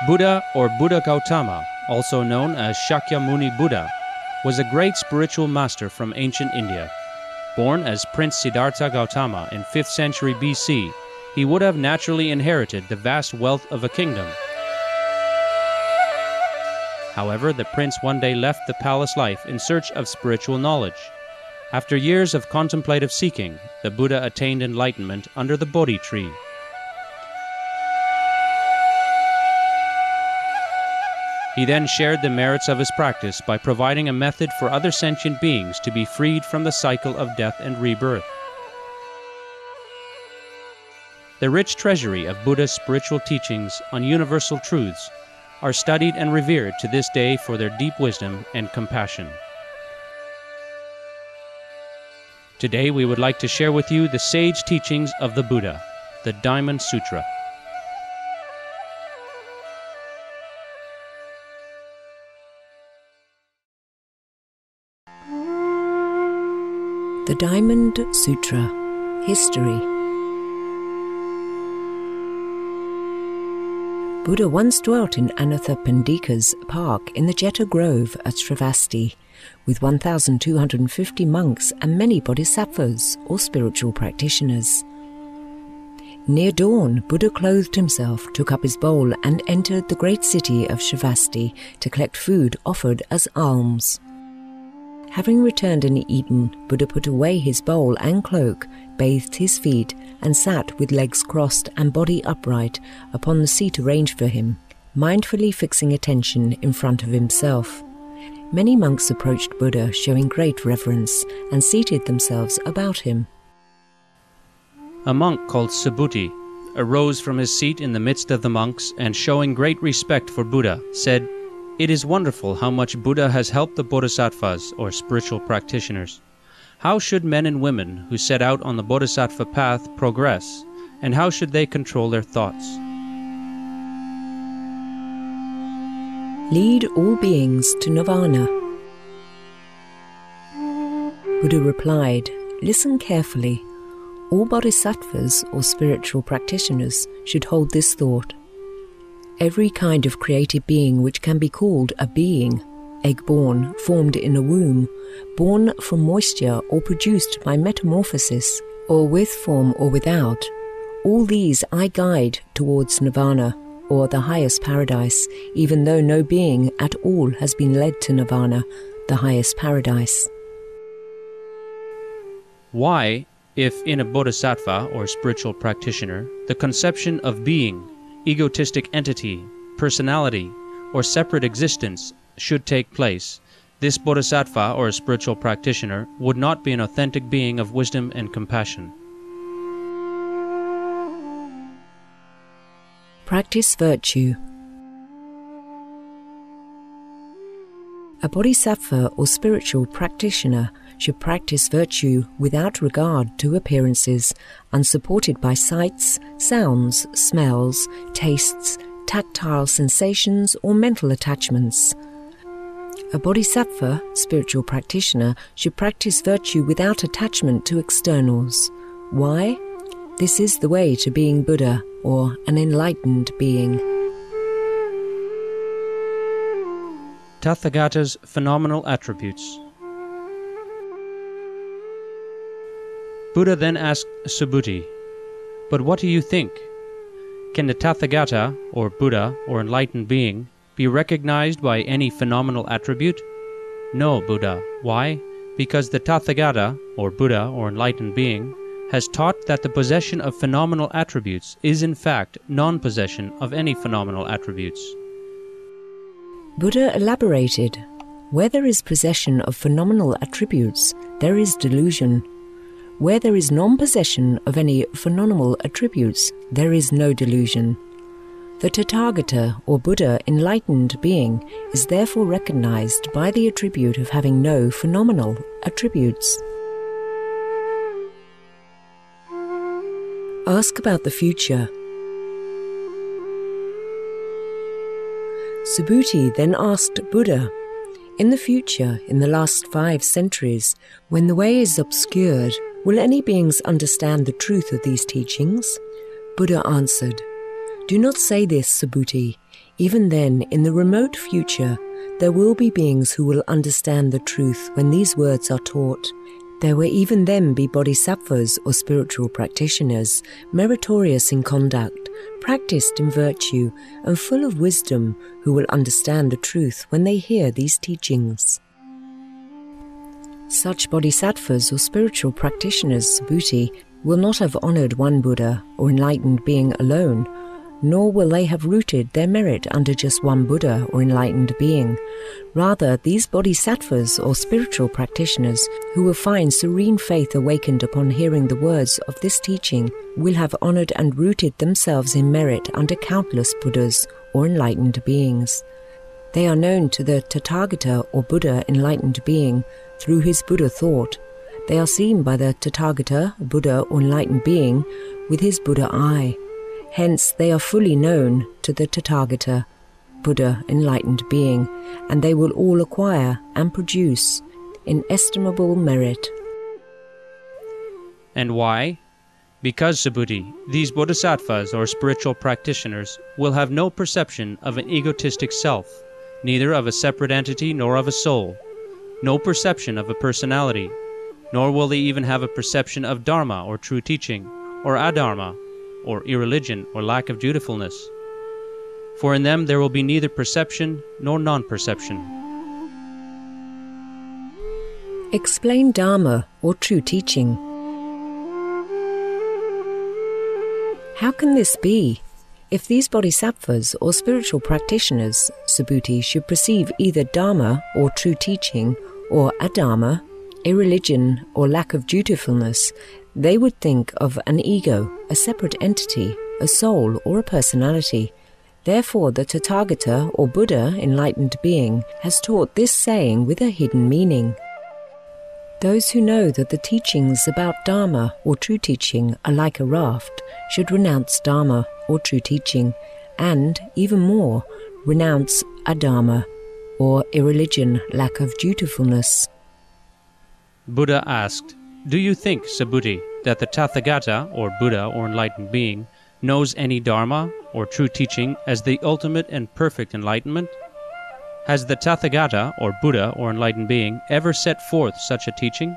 Buddha or Buddha Gautama, also known as Shakyamuni Buddha, was a great spiritual master from ancient India. Born as Prince Siddhartha Gautama in 5th century BC, he would have naturally inherited the vast wealth of a kingdom. However, the prince one day left the palace life in search of spiritual knowledge. After years of contemplative seeking, the Buddha attained enlightenment under the Bodhi tree. He then shared the merits of his practice by providing a method for other sentient beings to be freed from the cycle of death and rebirth. The rich treasury of Buddha's spiritual teachings on universal truths are studied and revered to this day for their deep wisdom and compassion. Today we would like to share with you the sage teachings of the Buddha, the Diamond Sutra. The Diamond Sutra. History. Buddha once dwelt in Anathapindika's park in the Jeta Grove at Sravasti, with 1,250 monks and many bodhisattvas or spiritual practitioners. Near dawn, Buddha clothed himself, took up his bowl and entered the great city of Sravasti to collect food offered as alms. Having returned and eaten, Buddha put away his bowl and cloak, bathed his feet, and sat with legs crossed and body upright upon the seat arranged for him, mindfully fixing attention in front of himself. Many monks approached Buddha, showing great reverence, and seated themselves about him. A monk called Subhuti arose from his seat in the midst of the monks and, showing great respect for Buddha, said, "It is wonderful how much Buddha has helped the bodhisattvas, or spiritual practitioners. How should men and women who set out on the bodhisattva path progress, and how should they control their thoughts?" Lead all beings to nirvana. Buddha replied, "Listen carefully. All bodhisattvas, or spiritual practitioners, should hold this thought. Every kind of created being which can be called a being, egg-born, formed in a womb, born from moisture or produced by metamorphosis, or with form or without, all these I guide towards nirvana, or the highest paradise, even though no being at all has been led to nirvana, the highest paradise." Why, if in a bodhisattva or spiritual practitioner, the conception of being, egotistic entity, personality, or separate existence should take place, this bodhisattva or spiritual practitioner would not be an authentic being of wisdom and compassion. Practice virtue. A bodhisattva or spiritual practitioner should practice virtue without regard to appearances, unsupported by sights, sounds, smells, tastes, tactile sensations, or mental attachments. A bodhisattva, spiritual practitioner, should practice virtue without attachment to externals. Why? This is the way to being Buddha, or an enlightened being. Tathagata's phenomenal attributes. Buddha then asked Subhuti, "But what do you think? Can the Tathagata, or Buddha, or enlightened being, be recognized by any phenomenal attribute?" "No, Buddha." Why? Because the Tathagata, or Buddha, or enlightened being, has taught that the possession of phenomenal attributes is in fact non-possession of any phenomenal attributes. Buddha elaborated, "Where there is possession of phenomenal attributes, there is delusion. Where there is non-possession of any phenomenal attributes, there is no delusion. The Tathagata, or Buddha enlightened being, is therefore recognized by the attribute of having no phenomenal attributes." Ask about the future. Subhuti then asked Buddha, "In the future, in the last 5 centuries, when the way is obscured, will any beings understand the truth of these teachings?" Buddha answered, "Do not say this, Subhuti. Even then, in the remote future, there will be beings who will understand the truth when these words are taught. There will even then be bodhisattvas or spiritual practitioners, meritorious in conduct, practiced in virtue, and full of wisdom, who will understand the truth when they hear these teachings. Such bodhisattvas or spiritual practitioners, Subhuti, will not have honoured one Buddha or enlightened being alone, nor will they have rooted their merit under just one Buddha or enlightened being. Rather, these bodhisattvas or spiritual practitioners who will find serene faith awakened upon hearing the words of this teaching will have honoured and rooted themselves in merit under countless Buddhas or enlightened beings. They are known to the Tathagata or Buddha enlightened being through his Buddha thought. They are seen by the Tathagata, Buddha or enlightened being, with his Buddha eye. Hence, they are fully known to the Tathagata, Buddha enlightened being, and they will all acquire and produce inestimable merit. And why? Because, Subhuti, these bodhisattvas or spiritual practitioners will have no perception of an egotistic self, neither of a separate entity nor of a soul, no perception of a personality, nor will they even have a perception of dharma or true teaching, or adharma, or irreligion or lack of dutifulness. For in them there will be neither perception nor non-perception. Explain Dharma or true teaching. How can this be? If these bodhisattvas or spiritual practitioners, Subhuti, should perceive either Dharma or true teaching, or adharma, irreligion or lack of dutifulness, they would think of an ego, a separate entity, a soul or a personality. Therefore the Tathagata or Buddha enlightened being has taught this saying with a hidden meaning. Those who know that the teachings about Dharma or true teaching are like a raft should renounce Dharma or true teaching, and, even more, renounce adharma or irreligion, lack of dutifulness. Buddha asked, "Do you think, Subhuti, that the Tathagata, or Buddha or enlightened being, knows any Dharma, or true teaching, as the ultimate and perfect enlightenment? Has the Tathagata, or Buddha or enlightened being, ever set forth such a teaching?"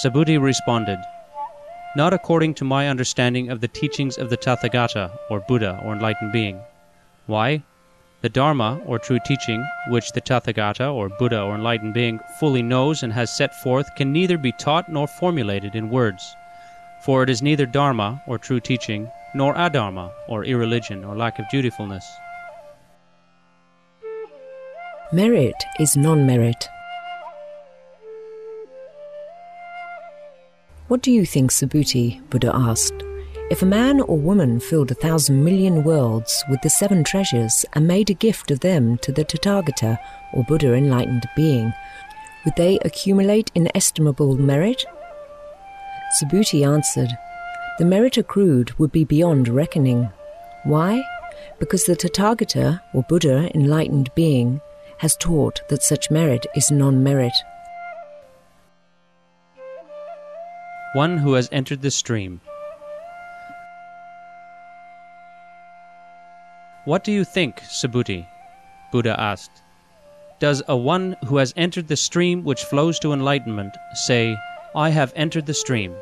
Subhuti responded, "Not according to my understanding of the teachings of the Tathagata, or Buddha or enlightened being. Why? The Dharma, or true teaching, which the Tathagata, or Buddha or enlightened being, fully knows and has set forth, can neither be taught nor formulated in words. For it is neither Dharma, or true teaching, nor adharma, or irreligion, or lack of dutifulness." Merit is non-merit. What do you think, Subhuti? Buddha asked. If a man or woman filled 1,000 million worlds with the 7 treasures and made a gift of them to the Tathagata or Buddha enlightened being, would they accumulate inestimable merit? Subhuti answered, the merit accrued would be beyond reckoning. Why? Because the Tathagata or Buddha enlightened being has taught that such merit is non-merit. One who has entered the stream. What do you think, Subhuti? Buddha asked. Does a one who has entered the stream which flows to enlightenment say, "I have entered the stream"?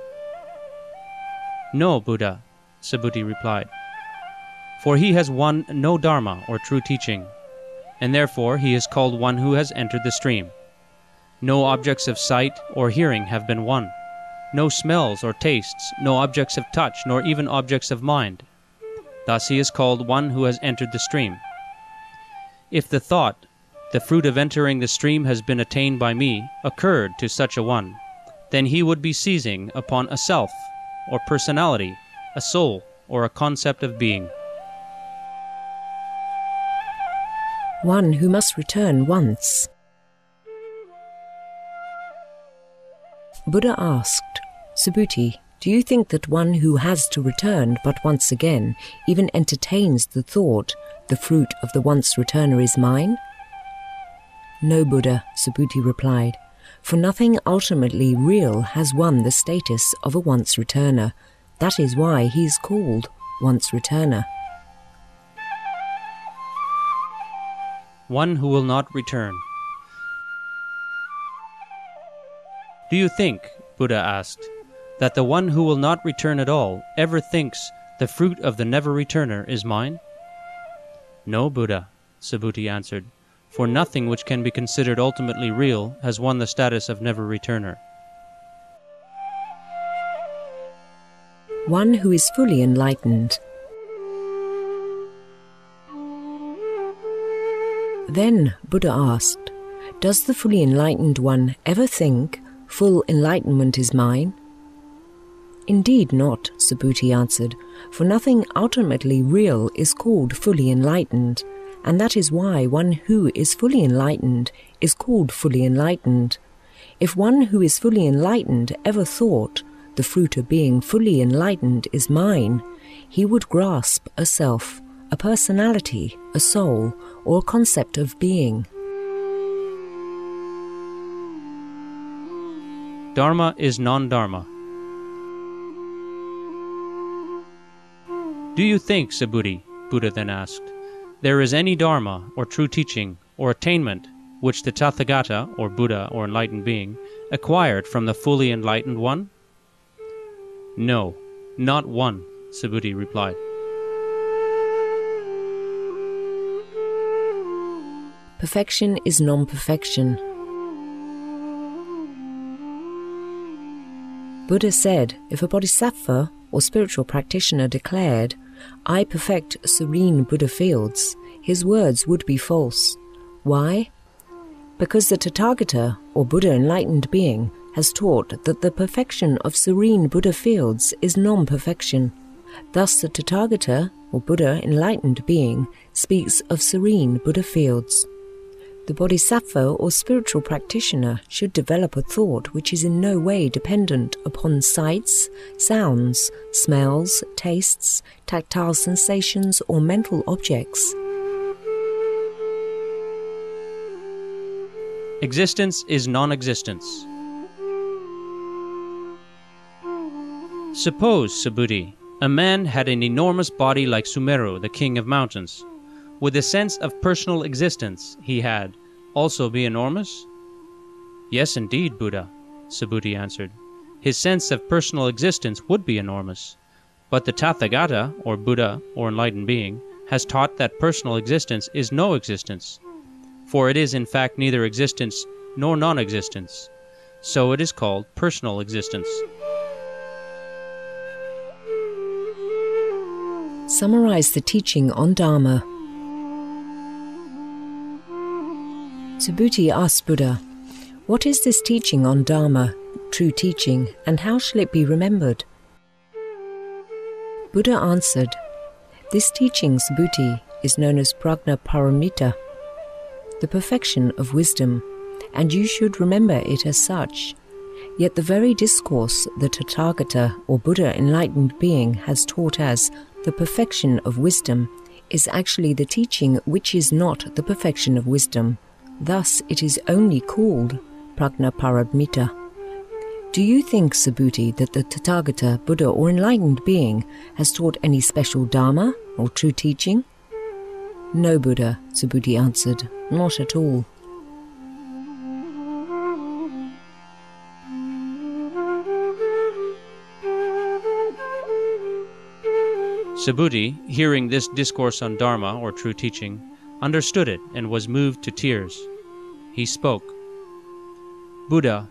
No, Buddha, Subhuti replied. For he has won no dharma or true teaching, and therefore he is called one who has entered the stream. No objects of sight or hearing have been won, no smells or tastes, no objects of touch, nor even objects of mind. Thus he is called one who has entered the stream. If the thought, the fruit of entering the stream has been attained by me, occurred to such a one, then he would be seizing upon a self, or personality, a soul, or a concept of being. One who must return once. Buddha asked, Subhuti, do you think that one who has to return but once again even entertains the thought, the fruit of the once returner is mine? No, Buddha, Subhuti replied, for nothing ultimately real has won the status of a once returner. That is why he is called once returner. one who will not return. Do you think, Buddha asked, that the one who will not return at all ever thinks the fruit of the never-returner is mine? No, Buddha, Subhuti answered, for nothing which can be considered ultimately real has won the status of never-returner. One who is fully enlightened. Then Buddha asked, does the fully enlightened one ever think, full enlightenment is mine? Indeed not, Subhuti answered, for nothing ultimately real is called fully enlightened, and that is why one who is fully enlightened is called fully enlightened. If one who is fully enlightened ever thought, the fruit of being fully enlightened is mine, he would grasp a self, a personality, a soul, or a concept of being. Dharma is non-dharma. Do you think, Subhuti, Buddha then asked, there is any dharma, or true teaching, or attainment, which the Tathagata, or Buddha, or enlightened being, acquired from the fully enlightened one? No, not one, Subhuti replied. Perfection is non-perfection. Buddha said, if a bodhisattva or spiritual practitioner declared, I perfect serene Buddha fields, his words would be false. Why? Because the Tathagata, or Buddha enlightened being, has taught that the perfection of serene Buddha fields is non-perfection. Thus the Tathagata, or Buddha enlightened being, speaks of serene Buddha fields. The bodhisattva or spiritual practitioner should develop a thought which is in no way dependent upon sights, sounds, smells, tastes, tactile sensations, or mental objects. Existence is non-existence. Suppose, Subhuti, a man had an enormous body like Sumeru, the king of mountains. Would the sense of personal existence he had also be enormous? Yes, indeed, Buddha, Subhuti answered. His sense of personal existence would be enormous. But the Tathagata, or Buddha, or enlightened being, has taught that personal existence is no existence, for it is in fact neither existence nor non-existence. So it is called personal existence. Summarize the teaching on Dharma. Subhuti asked Buddha, what is this teaching on Dharma, true teaching, and how shall it be remembered? Buddha answered, this teaching, Subhuti, is known as prajna paramita, the perfection of wisdom, and you should remember it as such. Yet the very discourse the Tathagata, or Buddha enlightened being, has taught as the perfection of wisdom is actually the teaching which is not the perfection of wisdom. Thus it is only called prajna paramita. Do you think, Subhuti, that the Tathagata, Buddha, or enlightened being has taught any special Dharma or true teaching? No, Buddha, Subhuti answered, not at all. Subhuti, hearing this discourse on Dharma, or true teaching, understood it and was moved to tears. He spoke, Buddha,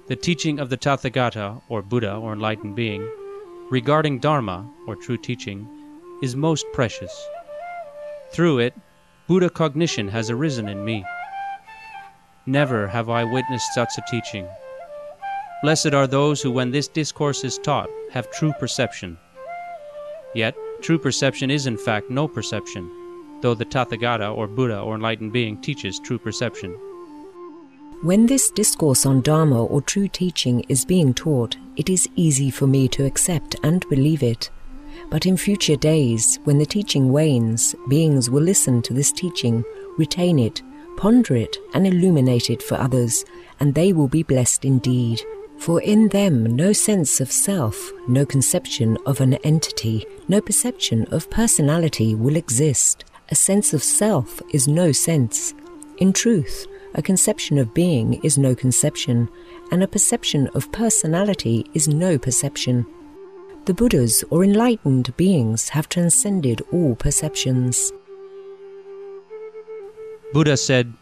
the teaching of the Tathagata, or Buddha, or enlightened being, regarding Dharma, or true teaching, is most precious. Through it, Buddha cognition has arisen in me. Never have I witnessed such a teaching. Blessed are those who, when this discourse is taught, have true perception. Yet, true perception is in fact no perception, though the Tathagata, or Buddha, or enlightened being teaches true perception. When this discourse on Dharma or true teaching is being taught, it is easy for me to accept and believe it. But in future days, when the teaching wanes, beings will listen to this teaching, retain it, ponder it, and illuminate it for others, and they will be blessed indeed. For in them no sense of self, no conception of an entity, no perception of personality will exist. a sense of self is no sense. In truth, a conception of being is no conception, and a perception of personality is no perception. The Buddhas or enlightened beings have transcended all perceptions. Buddha said,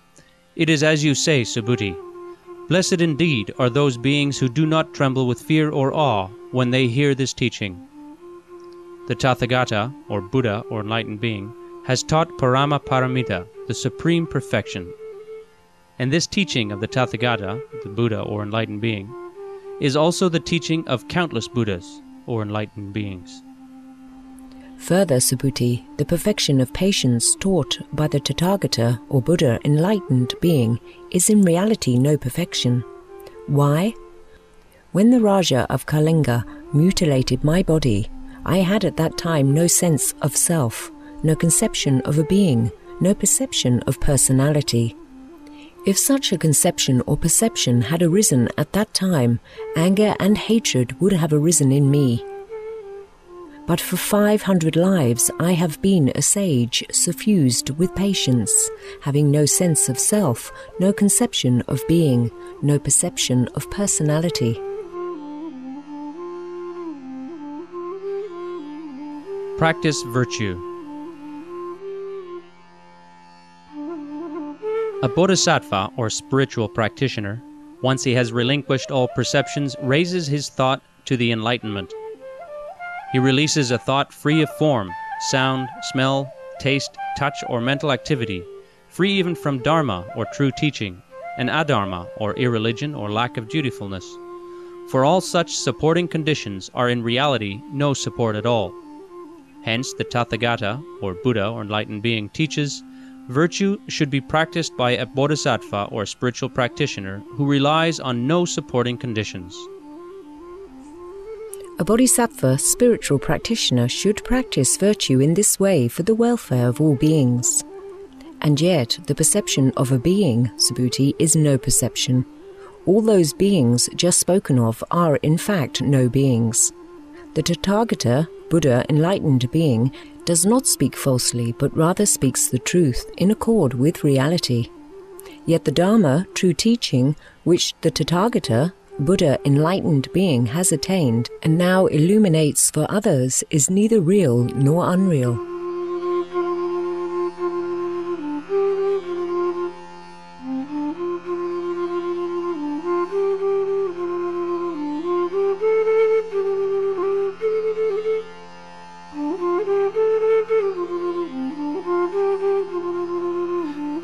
"It is as you say, Subhuti. Blessed indeed are those beings who do not tremble with fear or awe when they hear this teaching." The Tathagata, or Buddha or enlightened being, has taught Parama Paramita, the supreme perfection. And this teaching of the Tathagata, the Buddha or enlightened being, is also the teaching of countless Buddhas or enlightened beings. Further, Subhuti, the perfection of patience taught by the Tathagata or Buddha enlightened being is in reality no perfection. Why? When the Raja of Kalinga mutilated my body, I had at that time no sense of self, no conception of a being, no perception of personality. If such a conception or perception had arisen at that time, anger and hatred would have arisen in me. But for 500 lives I have been a sage suffused with patience, having no sense of self, no conception of being, no perception of personality. Practice virtue. A bodhisattva, or spiritual practitioner, once he has relinquished all perceptions, raises his thought to the enlightenment. He releases a thought free of form, sound, smell, taste, touch, or mental activity, free even from dharma, or true teaching, and adharma, or irreligion, or lack of dutifulness. For all such supporting conditions are in reality no support at all. Hence, the Tathagata, or Buddha, or enlightened being, teaches virtue should be practiced by a bodhisattva or spiritual practitioner who relies on no supporting conditions. A bodhisattva spiritual practitioner should practice virtue in this way for the welfare of all beings. And yet, the perception of a being, Subhuti, is no perception. All those beings just spoken of are in fact no beings. The Tathagata, Buddha, enlightened being, does not speak falsely, but rather speaks the truth in accord with reality. Yet the Dharma, true teaching, which the Tathagata, Buddha, enlightened being, has attained and now illuminates for others, is neither real nor unreal.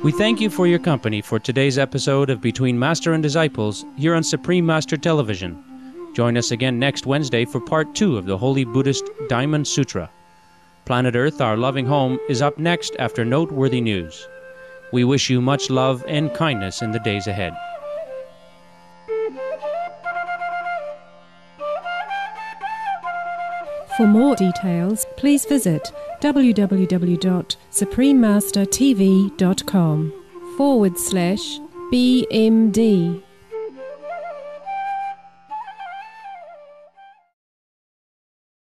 We thank you for your company for today's episode of Between Master and Disciples here on Supreme Master Television. Join us again next Wednesday for Part 2 of the Holy Buddhist Diamond Sutra. Planet Earth, our loving home, is up next after noteworthy news. We wish you much love and kindness in the days ahead. For more details, please visit www.suprememastertv.com/BMD.